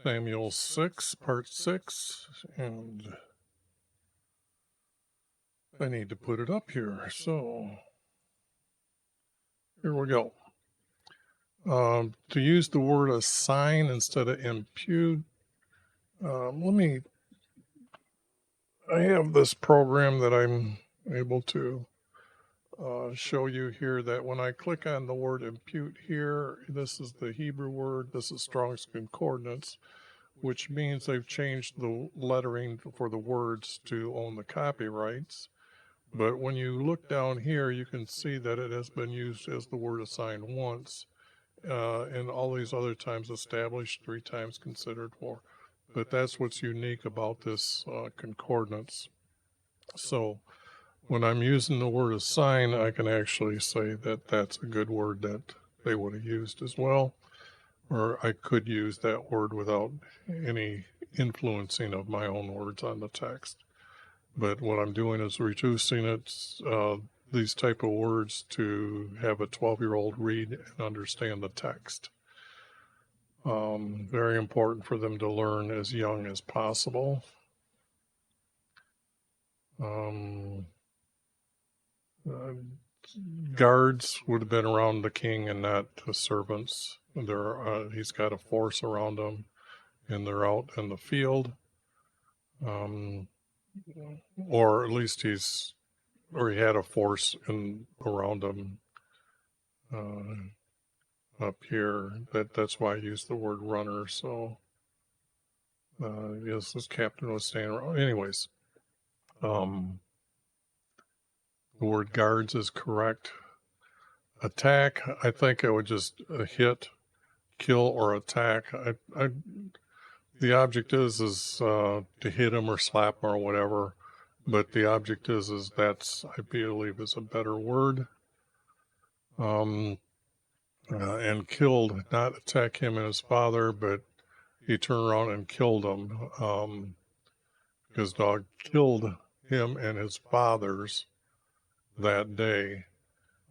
Samuel 6, part 6, and I need to put it up here, so here we go. To use the word assign instead of impute, I have this program that I'm able to show you here that when I click on the word impute here, this is the Hebrew word, this is Strong's Concordance, which means they've changed the lettering for the words to own the copyrights. But when you look down here, you can see that it has been used as the word assigned once, and all these other times established, 3 times considered for. But that's what's unique about this concordance. So when I'm using the word assign, I can actually say that that's a good word that they would have used as well. Or I could use that word without any influencing of my own words on the text. But what I'm doing is reducing it, these type of words, to have a 12-year-old read and understand the text. Very important for them to learn as young as possible. Guards would have been around the king and not the servants. He's got a force around him, and they're out in the field. Or at least he had a force around him up here. That's why I use the word runner. So yes, this captain was staying around. Anyways, the word guards is correct. Attack, I think I would just hit, kill, or attack. The object is to hit him or slap him or whatever. But the object is that's, I believe, is a better word. And killed, not attack him and his father, but he turned around and killed him. His dog killed him and his fathers that day.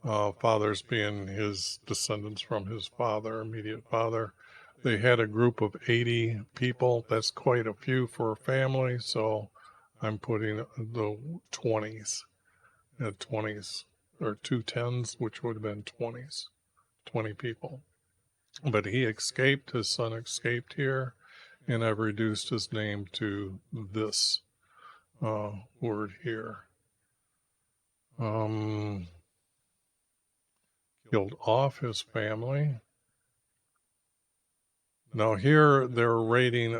Fathers being his descendants from his father, immediate father. They had a group of 80 people. That's quite a few for a family, so I'm putting the 20s at 20s, or 2 10s, which would have been 20s, 20 people. But he escaped, his son escaped here, and I've reduced his name to this word here. Killed off his family. Now here they're rating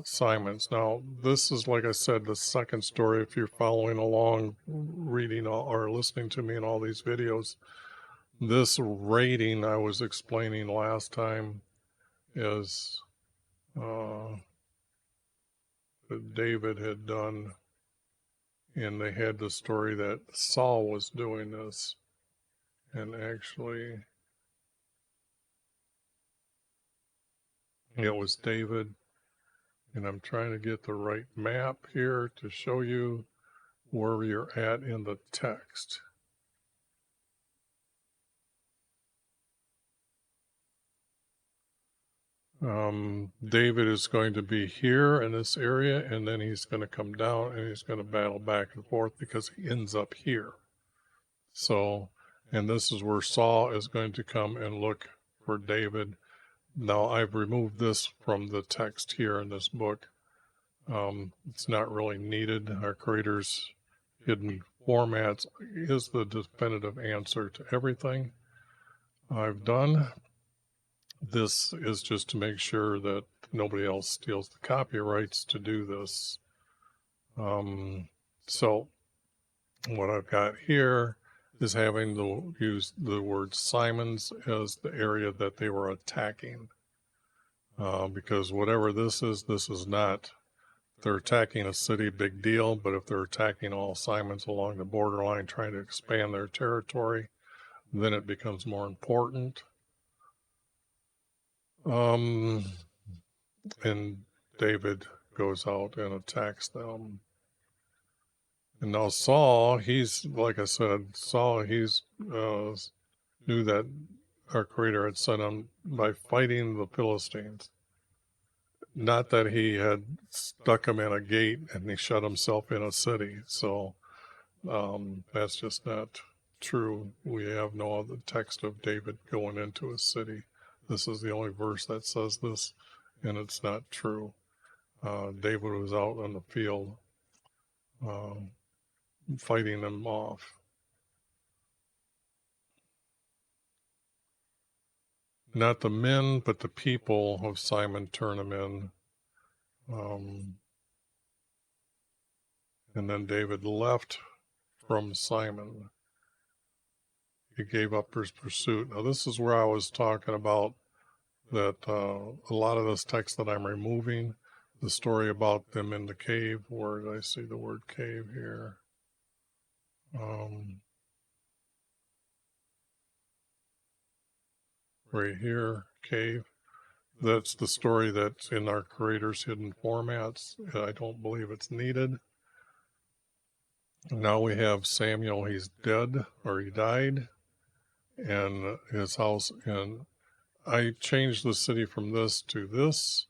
assignments. Now this is, like I said, the second story. If you're following along, reading or listening to me in all these videos, this rating I was explaining last time is that David had done, and they had the story that Saul was doing this, and actually it was David. And I'm trying to get the right map here to show you where you're at in the text. David is going to be here in this area, and then he's going to come down and he's going to battle back and forth because he ends up here. So, and this is where Saul is going to come and look for David. Now, I've removed this from the text here in this book. It's not really needed. Our Creator's hidden formats is the definitive answer to everything I've done. This is just to make sure that nobody else steals the copyrights to do this. So what I've got here is having to use the word Simons as the area that they were attacking. Because whatever this is not. If they're attacking a city, big deal, but if they're attacking all Simons along the borderline, trying to expand their territory, then it becomes more important. And David goes out and attacks them. And now Saul, he's, like I said, he's knew that our Creator had sent him by fighting the Philistines. not that he had stuck him in a gate and he shut himself in a city. So that's just not true. We have no other text of David going into a city. This is the only verse that says this, and it's not true. David was out on the field fighting them off. Not the men, but the people of Simon turn him in. And then David left from Simon. He gave up his pursuit. Now, this is where I was talking about that a lot of this text that I'm removing, the story about them in the cave. Where did I see the word cave here? Right here, cave. That's the story that's in our Creator's hidden formats. I don't believe it's needed. Now we have Samuel, he's dead, or he died, and his house. And I changed the city from this to this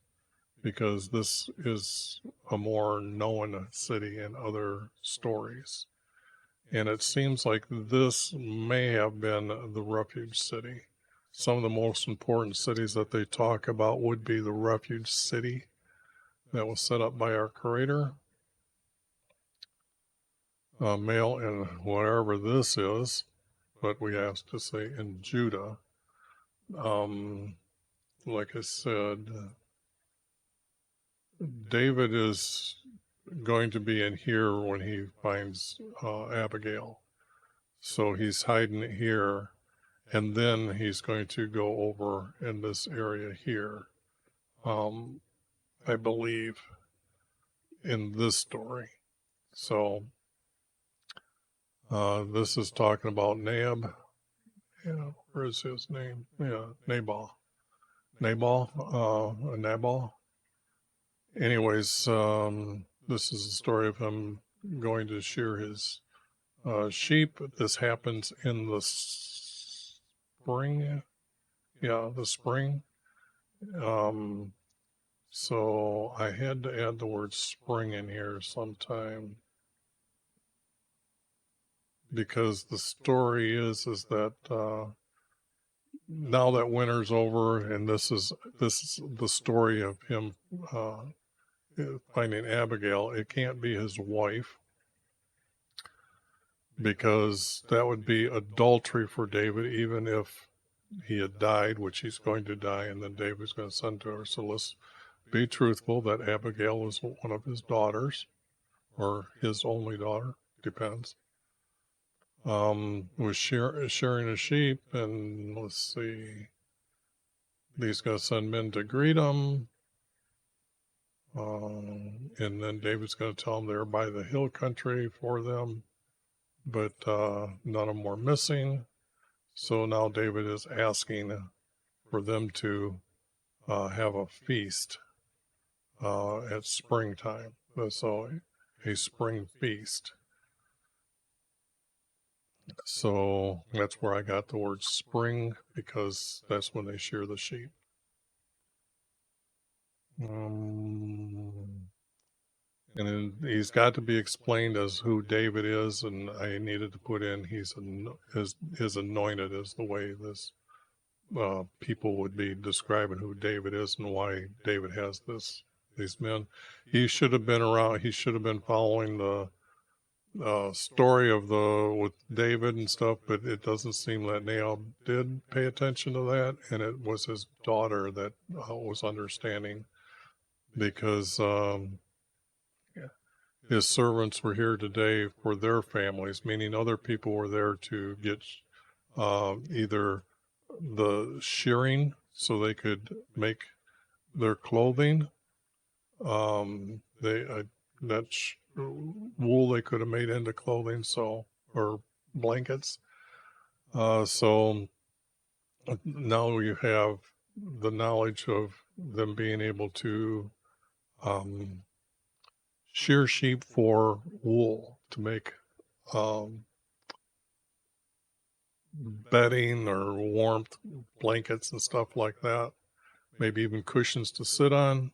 because this is a more known city in other stories. And it seems like this may have been the refuge city. Some of the most important cities that they talk about would be the refuge city that was set up by our Creator. Male in whatever this is, but we have to say in Judah. Like I said, David is going to be in here when he finds Abigail. So he's hiding here, and then he's going to go over in this area here. I believe in this story. So this is talking about Nab. Yeah, where is his name? Yeah, Nabal. Nabal. Anyways, this is the story of him going to shear his sheep. This happens in the spring. Yeah, the spring. So I had to add the word spring in here sometime because the story is that now that winter's over, and this is the story of him finding Abigail. It can't be his wife because that would be adultery for David, even if he had died, which he's going to die, and then David's going to send to her. So let's be truthful that Abigail was one of his daughters, or his only daughter, depends. Was shearing a sheep, and let's see, he's going to send men to greet him. And then David's going to tell them they're by the hill country for them, but none of them were missing. So now David is asking for them to have a feast at springtime. So a spring feast. So that's where I got the word spring, because that's when they shear the sheep. And he's got to be explained as who David is, and I needed to put in his anointed is the way this people would be describing who David is and why David has these men. He should have been around. He should have been following the story of with David and stuff, but it doesn't seem that Naob did pay attention to that, and it was his daughter that was understanding, because his servants were here today for their families, meaning other people were there to get either the shearing so they could make their clothing. That wool they could have made into clothing, or blankets. So now you have the knowledge of them being able to shear sheep for wool to make bedding or warmth blankets and stuff like that. Maybe even cushions to sit on.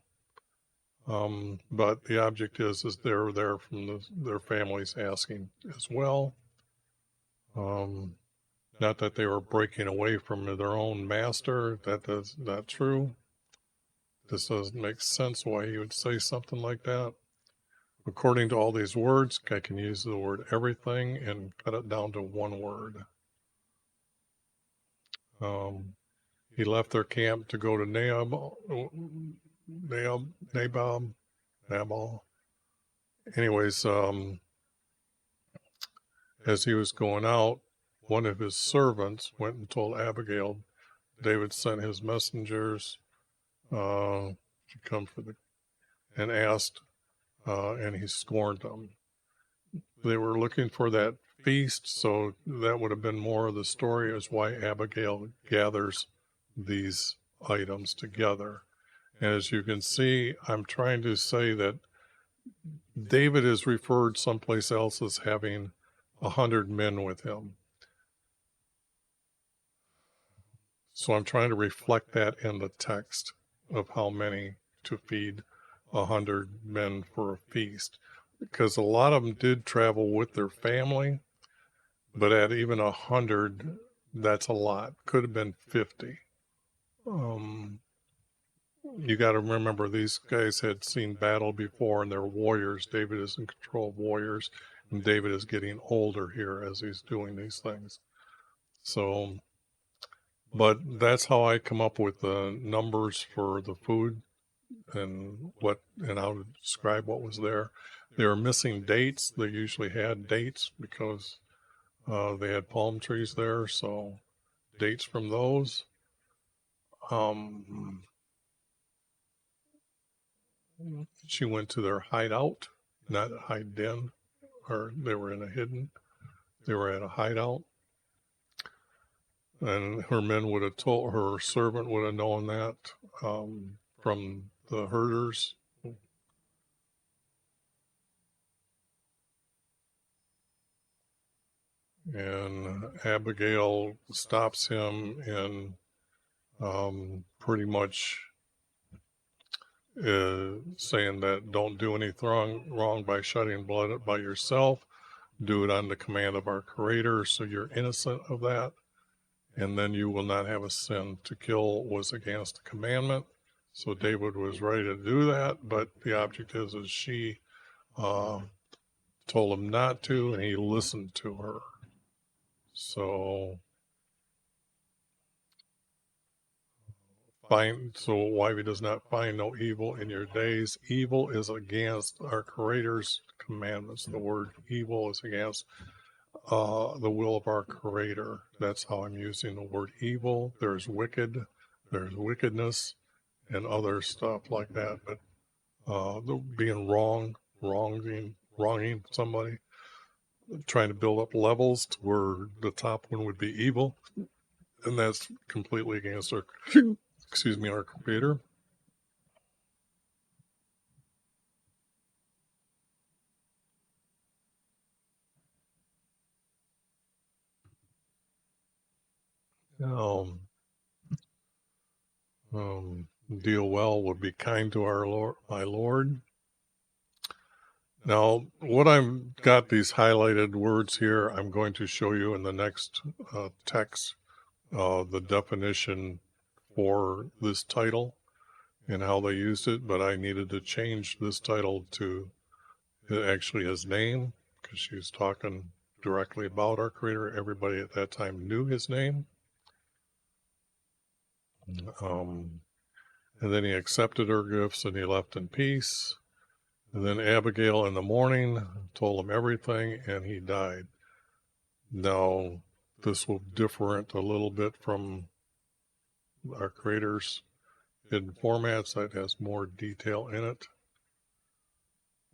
But the object is they're there from their families asking as well. Not that they were breaking away from their own master. That is not true. This doesn't make sense why he would say something like that. According to all these words, I can use the word everything and cut it down to one word. He left their camp to go to Nabal. Anyways, as he was going out, one of his servants went and told Abigail David sent his messengers to come and asked, and he scorned them. They were looking for that feast, so that would have been more of the story as why Abigail gathers these items together. And as you can see, I'm trying to say that David is referred someplace else as having 100 men with him. So I'm trying to reflect that in the text of how many to feed 100 men for a feast. Because a lot of them did travel with their family, but at even 100, that's a lot. Could have been 50. You got to remember these guys had seen battle before and they're warriors. David is in control of warriors, and David is getting older here as he's doing these things. So, but that's how I come up with the numbers for the food and how to describe what was there. They were missing dates. They usually had dates because they had palm trees there, so dates from those. She went to their hideout, not hide den, or they were at a hideout. And her servant would have known that from the herders. And Abigail stops him and pretty much saying that don't do anything wrong by shedding blood by yourself. Do it on the command of our Creator, so you're innocent of that. And then you will not have a sin. To kill was against the commandment. So David was ready to do that, but the object is she told him not to, and he listened to her. So wife does not find no evil in your days. Evil is against our Creator's commandments. The word evil is against the will of our Creator. That's how I'm using the word evil. There's wickedness, and other stuff like that. But being wronging somebody, trying to build up levels to where the top one would be evil, and that's completely against our our Creator. Deal well, would be kind to our Lord, my Lord. Now, what I've got these highlighted words here, I'm going to show you in the next text the definition for this title and how they used it, but I needed to change this title to actually his name, because she was talking directly about our Creator. Everybody at that time knew his name. And then he accepted her gifts and he left in peace. And then Abigail in the morning told him everything and he died. Now, this will different a little bit from our Creator's hidden formats that has more detail in it.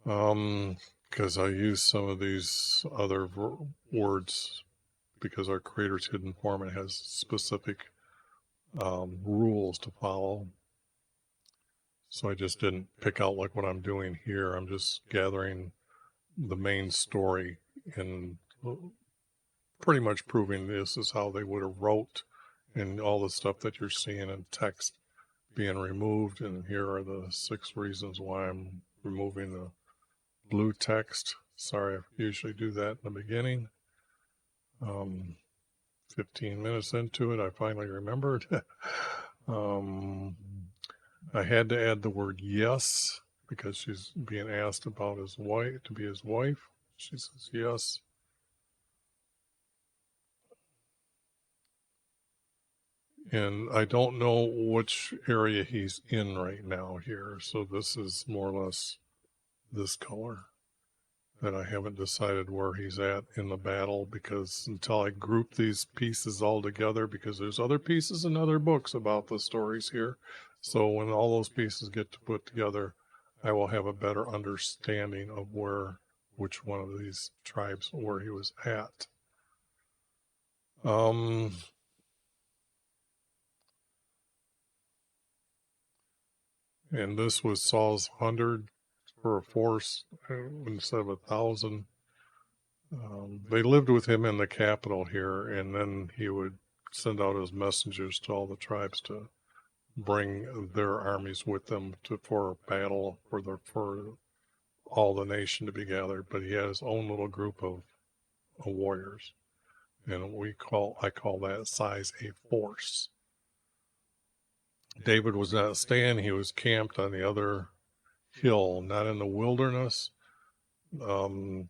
Because I use some of these other words because our Creator's hidden format has specific rules to follow. So I just didn't pick out like what I'm doing here. I'm just gathering the main story and pretty much proving this is how they would have wrote and all the stuff that you're seeing in text being removed, and here are the 6 reasons why I'm removing the blue text. Sorry, I usually do that in the beginning. 15 minutes into it, I finally remembered. I had to add the word yes because she's being asked about his wife, to be his wife. She says yes. And I don't know which area he's in right now here. So this is more or less this color that I haven't decided where he's at in the battle, because until I group these pieces all together, because there's other pieces in other books about the stories here. So when all those pieces get to put together, I will have a better understanding of which one of these tribes, where he was at. And this was Saul's 100 for a force instead of 1,000. They lived with him in the capital here, and then he would send out his messengers to all the tribes to bring their armies with them for battle for all the nation to be gathered. But he had his own little group of warriors, and I call that size a force. David was not staying; he was camped on the other hill, not in the wilderness. It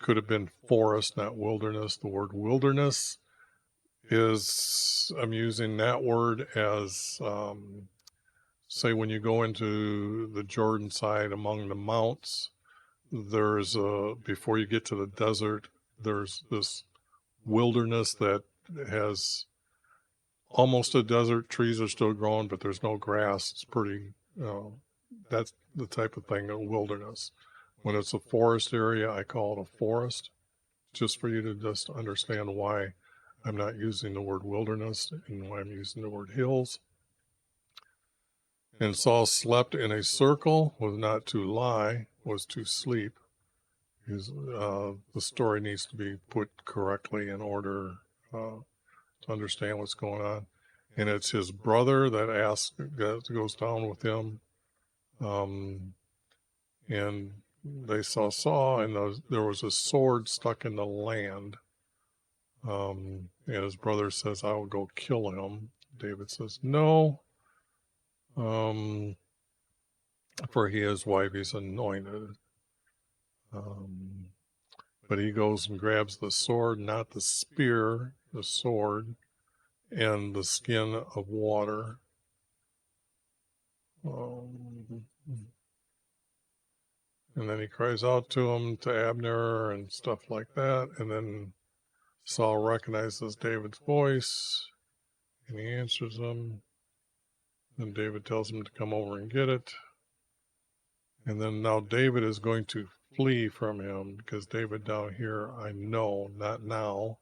could have been forest, not wilderness. The word wilderness is, I'm using that word as, say, when you go into the Jordan side among the mounts, before you get to the desert, there's this wilderness that has almost a desert. Trees are still growing, but there's no grass. It's pretty, that's the type of thing, a wilderness. When it's a forest area, I call it a forest, just for you to just understand why I'm not using the word wilderness and why I'm using the word hills. And Saul slept in a circle, was not to lie, was to sleep. The story needs to be put correctly in order to understand what's going on. And it's his brother that goes down with him. And they saw Saul, and there was a sword stuck in the land. And his brother says, I will go kill him. David says, no, for he is wife, he's anointed. But he goes and grabs the sword, not the spear, the sword, and the skin of water. And then he cries out to him, to Abner, and stuff like that. And then Saul recognizes David's voice, and he answers him. Then David tells him to come over and get it. And then now David is going to flee from him, because David down here, I know, not now,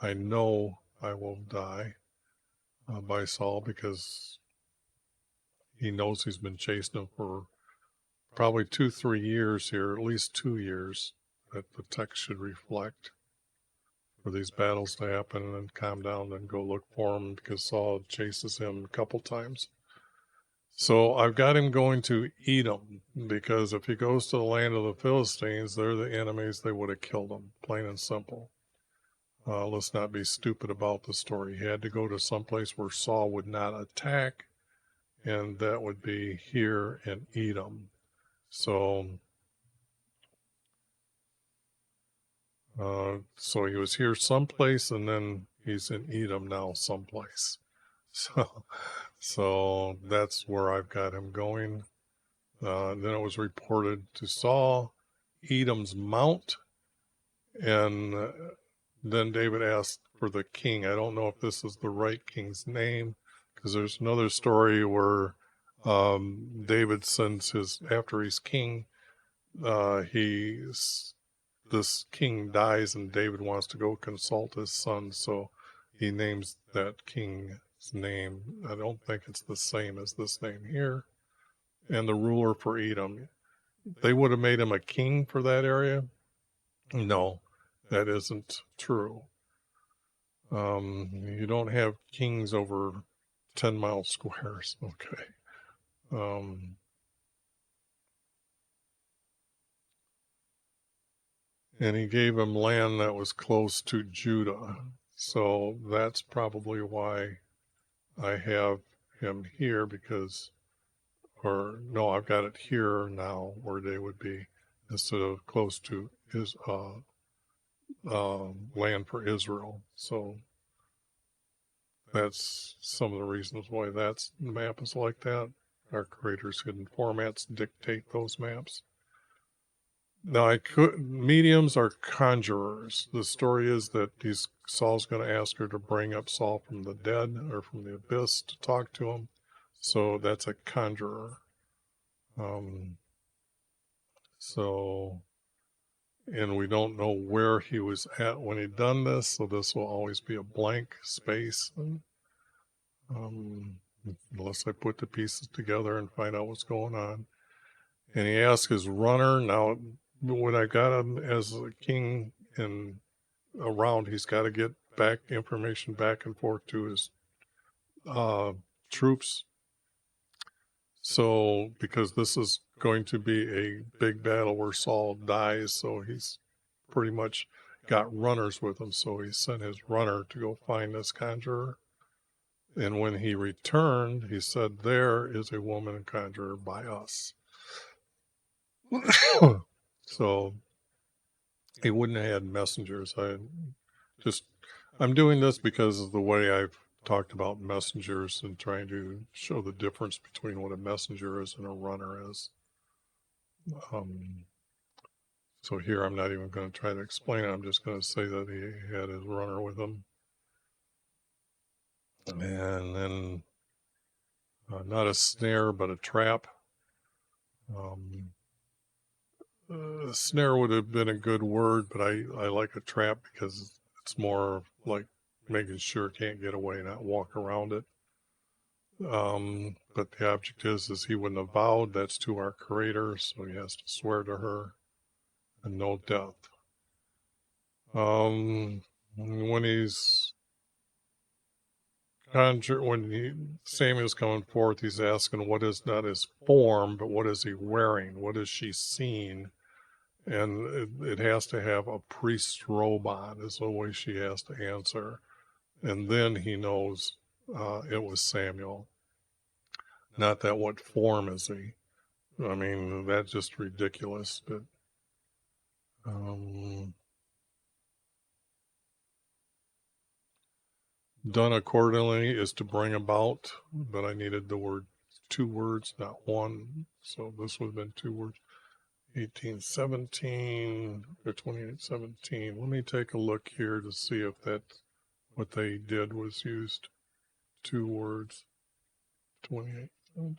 I know I will die by Saul, because he knows he's been chasing him for probably 2-3 years here, at least 2 years, that the text should reflect, for these battles to happen and then calm down and go look for him, because Saul chases him a couple times. So I've got him going to Edom, because if he goes to the land of the Philistines, they're the enemies. They would have killed him, plain and simple. Let's not be stupid about the story. He had to go to someplace where Saul would not attack, and that would be here in Edom. So he was here someplace, and then he's in Edom now someplace. So that's where I've got him going. Then it was reported to Saul, Edom's mount, and then David asked for the king. I don't know if this is the right king's name, because there's another story where David sends after he's king, this king dies, and David wants to go consult his son, so he names that king's name. I don't think it's the same as this name here. And the ruler for Edom, they would have made him a king for that area. No, that isn't true. You don't have kings over 10 mile squares. Okay. And he gave him land that was close to Judah. So that's probably why I have him here, because, or no, I've got it here now where they would be, instead of close to his land for Israel. So that's some of the reasons why the map is like that. Our creator's hidden formats dictate those maps. Now, mediums are conjurers. The story is that Saul's going to ask her to bring up Saul from the dead or from the abyss to talk to him. So that's a conjurer. And we don't know where he was at when he'd done this, so this will always be a blank space. Unless I put the pieces together and find out what's going on. And he asked his runner. Now, when I got him as a king and around, he's got to get back information back and forth to his troops. So, because this is going to be a big battle where Saul dies, so he's pretty much got runners with him. So he sent his runner to go find this conjurer. And when he returned, he said, "There is a woman conjurer by us." So he wouldn't have had messengers. I'm doing this because of the way I've talked about messengers and trying to show the difference between what a messenger is and a runner is. So here I'm not even going to try to explain it. I'm just going to say that he had his runner with him. And then not a snare, but a trap. Snare would have been a good word, but I like a trap because it's more like making sure it can't get away, not walk around it. But the object is he wouldn't have vowed. That's to our creator, so he has to swear to her, and no death. When Samuel's coming forth, he's asking what is not his form, but what is he wearing? What is she seen? And it has to have a priest's robe on, is the way she has to answer. And then he knows it was Samuel. Not that what form is he? I mean, that's just ridiculous. But done accordingly is to bring about, but I needed two words, not one. So this would have been 2 words. 1817 or 2817. Let me take a look here to see if what they did was used 2 words. 2817.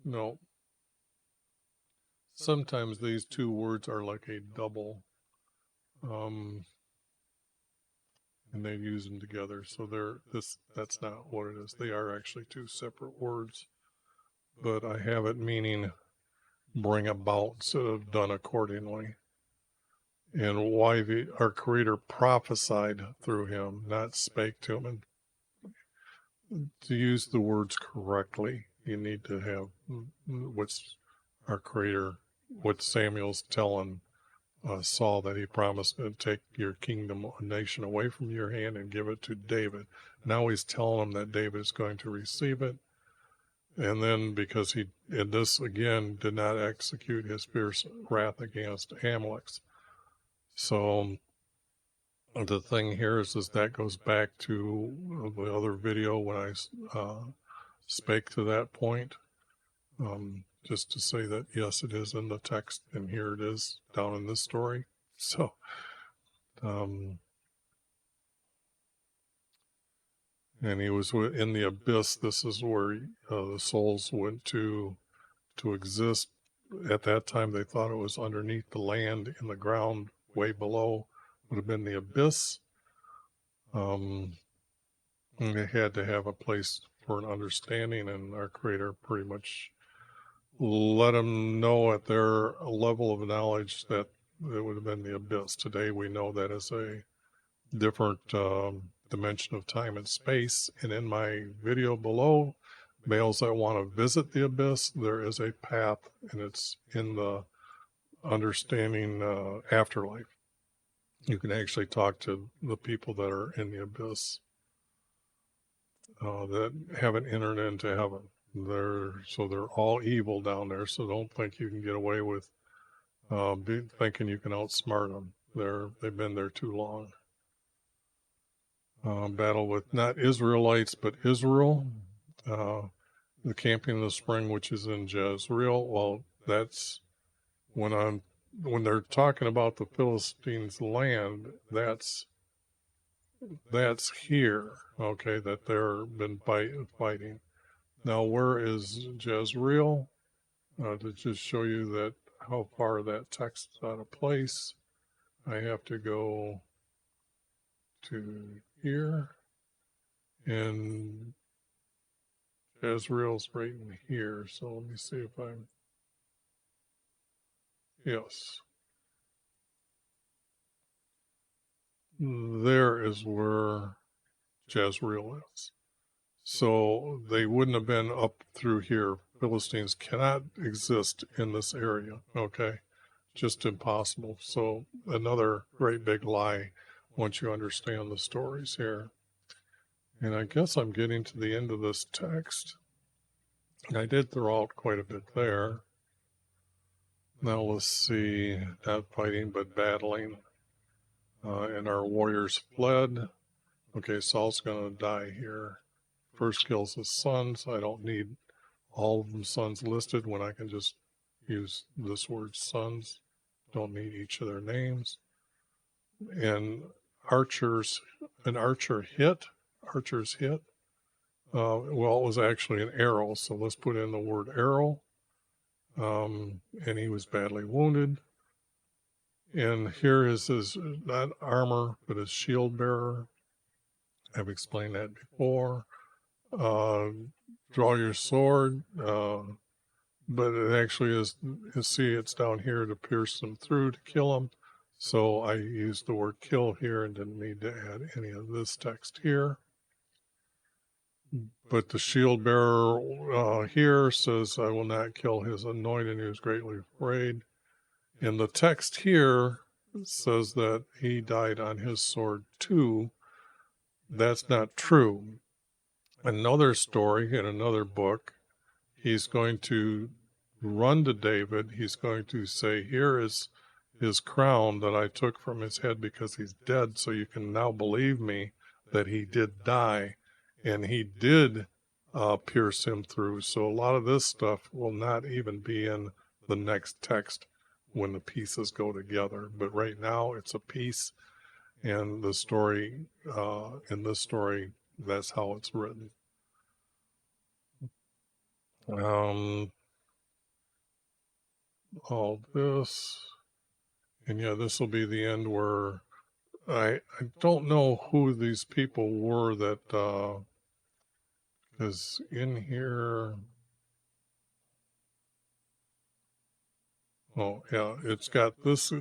No. Sometimes these 2 words are like a double, and they use them together. So that's not what it is. They are actually 2 separate words, but I have it meaning bring about instead of done accordingly. And why our Creator prophesied through him, not spake to him. And to use the words correctly, you need to have what's our Creator, what Samuel's telling Saul, that he promised to take your kingdom, a nation, away from your hand and give it to David. Now he's telling him that David is going to receive it. And then because he, in this again, did not execute his fierce wrath against Amalek. So the thing here is that goes back to the other video when I spake to that point. Just to say that, yes, it is in the text, and here it is down in this story. So, and he was in the abyss. This is where the souls went to exist. At that time, they thought it was underneath the land, in the ground, way below would have been the abyss. And they had to have a place for an understanding, and our Creator pretty much let them know at their level of knowledge that it would have been the abyss. Today we know that is a different dimension of time and space. And in my video below, males that want to visit the abyss, there is a path, and it's in the understanding afterlife. You can actually talk to the people that are in the abyss that haven't entered into heaven. They're all evil down there. So don't think you can get away with thinking you can outsmart them. They've been there too long. Battle with not Israelites but Israel. The camping in the spring, which is in Jezreel. Well, that's when they're talking about the Philistines' land. That's here. Okay, that they've been fighting. Now, where is Jezreel? To just show you that how far that text is out of place, I have to go to here, and Jezreel's right in here. So let me see if I'm, yes. There is where Jezreel is. So they wouldn't have been up through here. Philistines cannot exist in this area, okay? Just impossible. So another great big lie once you understand the stories here. And I guess I'm getting to the end of this text. I did throw out quite a bit there. Now let's see, not fighting but battling. And our warriors fled. Okay, Saul's going to die here. First kills his sons. I don't need all of them sons listed when I can just use this word sons. Don't need each of their names. And archers hit. Well, it was actually an arrow, so let's put in the word arrow. And he was badly wounded. And here is his, not armor, but his shield bearer. I've explained that before. Draw your sword, but it actually is, you see it's down here to pierce them through to kill them. So I used the word kill here and didn't need to add any of this text here. But the shield bearer here says, I will not kill his anointed, and he was greatly afraid. And the text here says that he died on his sword too. That's not true. Another story in another book, he's going to run to David. He's going to say, here is his crown that I took from his head because he's dead, so you can now believe me that he did die, and he did pierce him through. So a lot of this stuff will not even be in the next text when the pieces go together. But right now it's a piece, and the story, in this story, that's how it's written. All this, and yeah, this will be the end where I don't know who these people were that, because in here, oh yeah, it's got this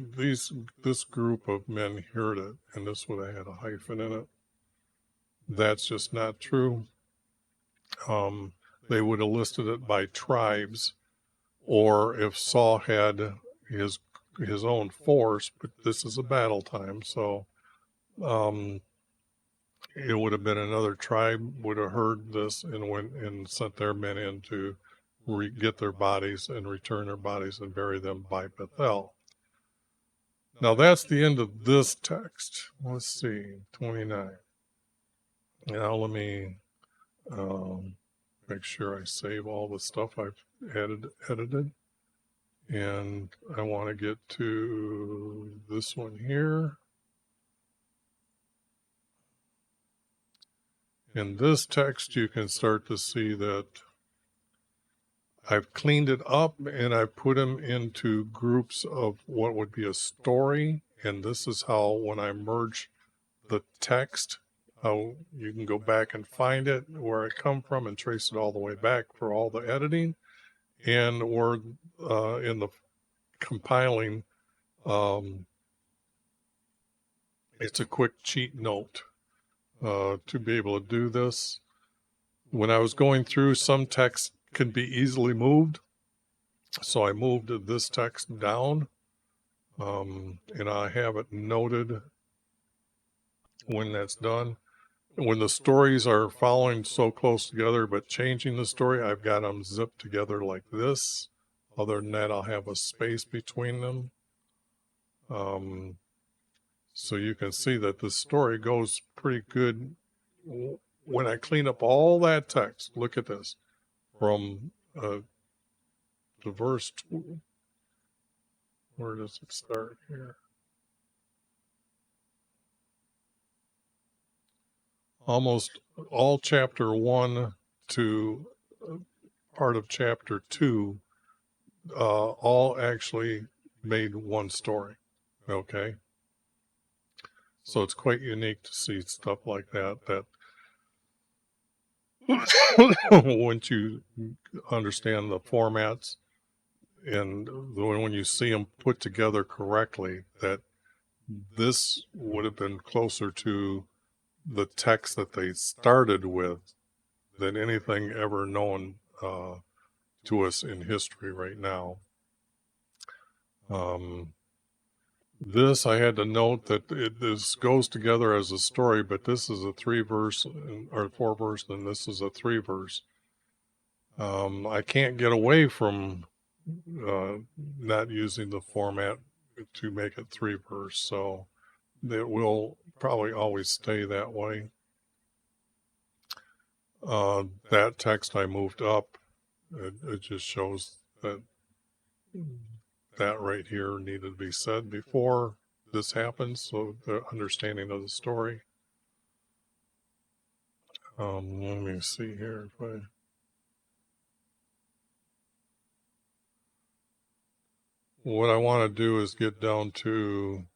group of men heard it, and this would have had a hyphen in it. That's just not true. They would have listed it by tribes, or if Saul had his own force, but this is a battle time, so it would have been another tribe would have heard this and went and sent their men in to get their bodies and return their bodies and bury them by Bethel. Now that's the end of this text. Let's see, 29. Now let me make sure I save all the stuff I've edited. And I want to get to this one here. In this text, you can start to see that I've cleaned it up and I've put them into groups of what would be a story. And this is how, when I merge the text, how you can go back and find it, where it come from, and trace it all the way back for all the editing, and or in the compiling. It's a quick cheat note to be able to do this. When I was going through, some text can be easily moved, so I moved this text down, and I have it noted when that's done. When the stories are following so close together but changing the story, I've got them zipped together like this. Other than that, I'll have a space between them. So you can see that the story goes pretty good. When I clean up all that text, look at this. From the verse, where does it start here? Almost all chapter 1 to part of chapter 2 all actually made one story. Okay. So it's quite unique to see stuff like that, once you understand the formats and when you see them put together correctly, that this would have been closer to the text that they started with than anything ever known to us in history right now. This, I had to note that this goes together as a story, but this is a 3-verse or 4-verse, and this is a 3-verse. I can't get away from not using the format to make it 3-verse, so it will probably always stay that way. That text I moved up. It just shows that that right here needed to be said before this happens, so the understanding of the story. Let me see here if I... What I want to do is get down to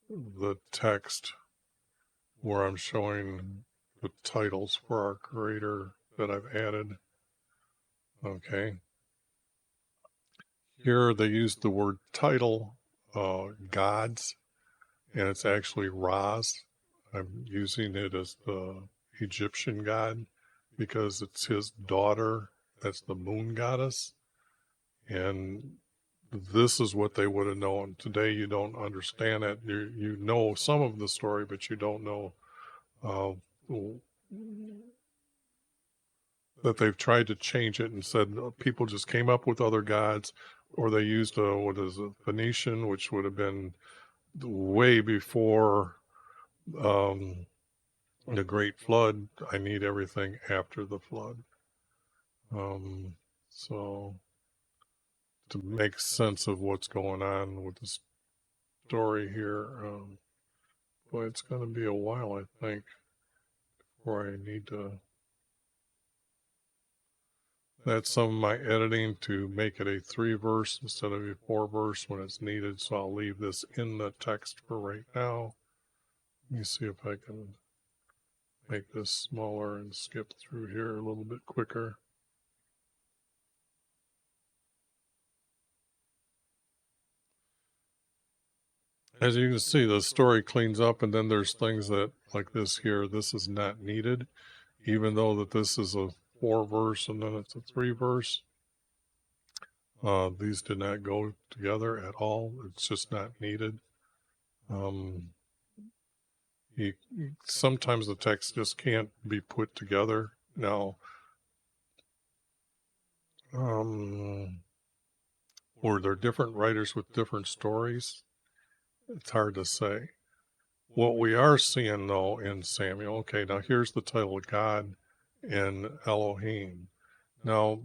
the text where I'm showing the titles for our creator that I've added. Okay. Here they use the word title, gods, and it's actually Ra's. I'm using it as the Egyptian god because it's his daughter. That's the moon goddess. And this is what they would have known. Today you don't understand it. You know some of the story, but you don't know that they've tried to change it and said people just came up with other gods, or they used what is a Phoenician, which would have been way before the Great Flood. I need everything after the flood. So to make sense of what's going on with the story here, but it's going to be a while, I think, before I need to. That's some of my editing to make it a 3-verse instead of a 4-verse when it's needed. So I'll leave this in the text for right now. Let me see if I can make this smaller and skip through here a little bit quicker. As you can see, the story cleans up, and then there's things that, like this here, this is not needed, even though that this is a 4-verse and then it's a 3-verse. These did not go together at all. It's just not needed. Sometimes the text just can't be put together. Now, were there different writers with different stories? It's hard to say. What we are seeing, though, in Samuel, okay, now here's the title of God in Elohim. Now,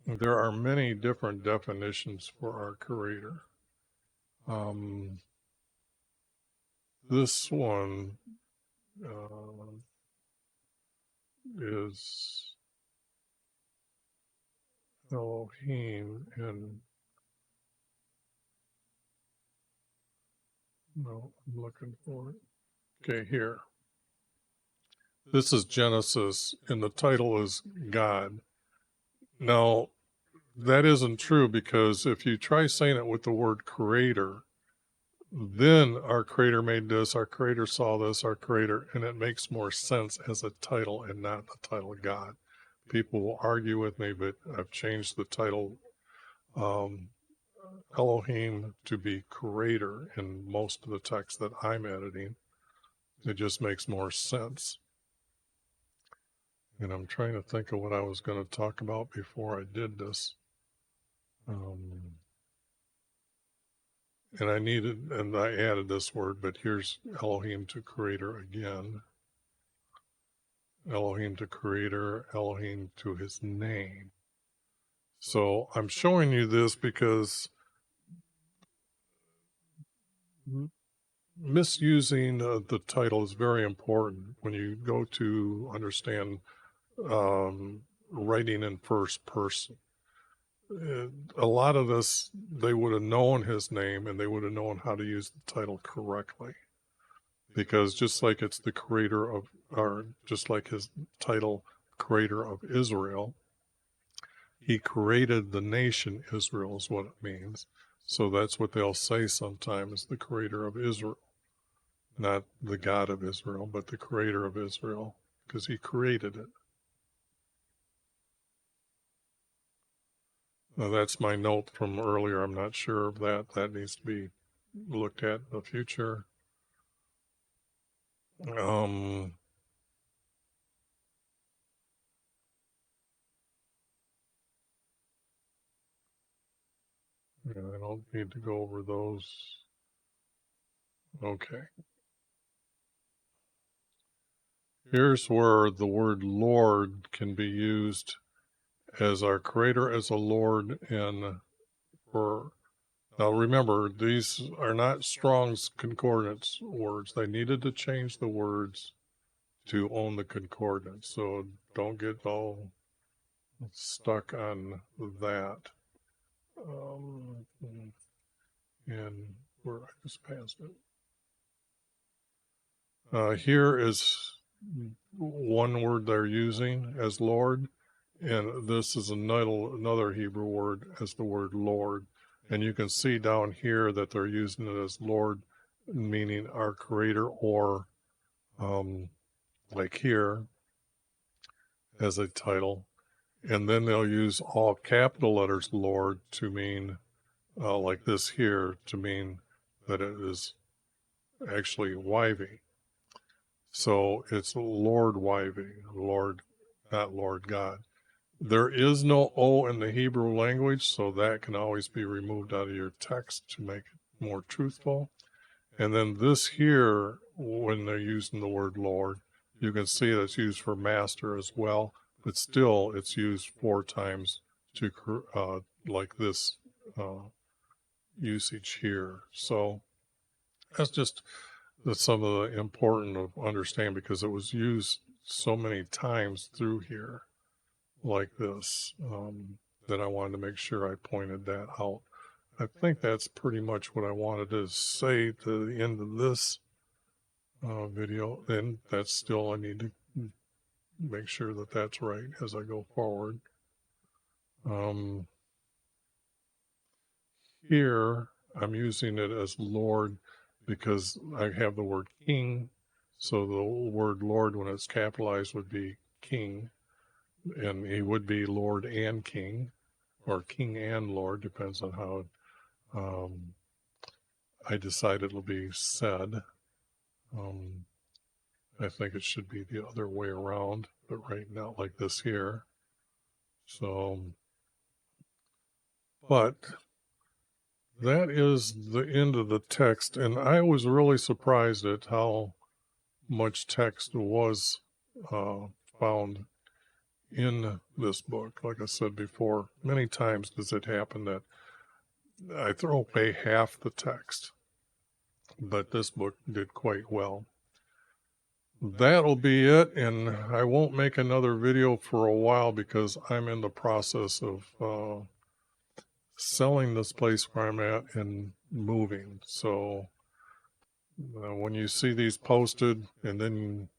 there are many different definitions for our Creator. This one is Elohim, and no, I'm looking for it. Okay, here. This is Genesis, and the title is God. Now, that isn't true, because if you try saying it with the word creator, then our creator made this, our creator saw this, our creator, and it makes more sense as a title and not the title God. People will argue with me, but I've changed the title Elohim to be creator in most of the text that I'm editing. It just makes more sense. And I'm trying to think of what I was going to talk about before I did this. And I added this word, but here's Elohim to creator again. Elohim to creator, Elohim to his name. So I'm showing you this because misusing the title is very important when you go to understand writing in first person. A lot of this, they would have known his name and they would have known how to use the title correctly. Because just like it's the creator of, or just like his title, creator of Israel, he created the nation Israel is what it means. So that's what they'll say sometimes, the creator of Israel. Not the God of Israel, but the creator of Israel, because he created it. Now, that's my note from earlier. I'm not sure of that. That needs to be looked at in the future. Yeah, I don't need to go over those. Okay. Here's where the word Lord can be used as our creator as a Lord, and for, now remember, these are not Strong's Concordance words. They needed to change the words to own the concordance, so don't get all stuck on that. And where I just passed it. Here is one word they're using as Lord, and this is another Hebrew word as the word Lord. And you can see down here that they're using it as Lord, meaning our creator, or like here as a title. And then they'll use all capital letters Lord to mean, like this here, to mean that it is actually YV. So it's Lord YV, Lord, not Lord God. There is no O in the Hebrew language, so that can always be removed out of your text to make it more truthful. And then this here, when they're using the word Lord, you can see that it's used for master as well, but still it's used 4 times to like this usage here. So that's just some of the important of understand, because it was used so many times through here like this, that I wanted to make sure I pointed that out. I think that's pretty much what I wanted to say to the end of this video. And that's still, I need to make sure that that's right as I go forward. Here, I'm using it as Lord because I have the word King. So the word Lord, when it's capitalized, would be King. And he would be Lord and King, or King and Lord, depends on how I decide it'll be said. I think it should be the other way around, but right now, like this here. So, but that is the end of the text, and I was really surprised at how much text was found in this book. Like I said before, many times does it happen that I throw away half the text, but this book did quite well. That'll be it, and I won't make another video for a while because I'm in the process of selling this place where I'm at and moving. So When you see these posted and then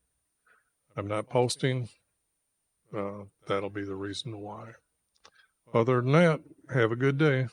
I'm not posting, that'll be the reason why. Other than that, have a good day.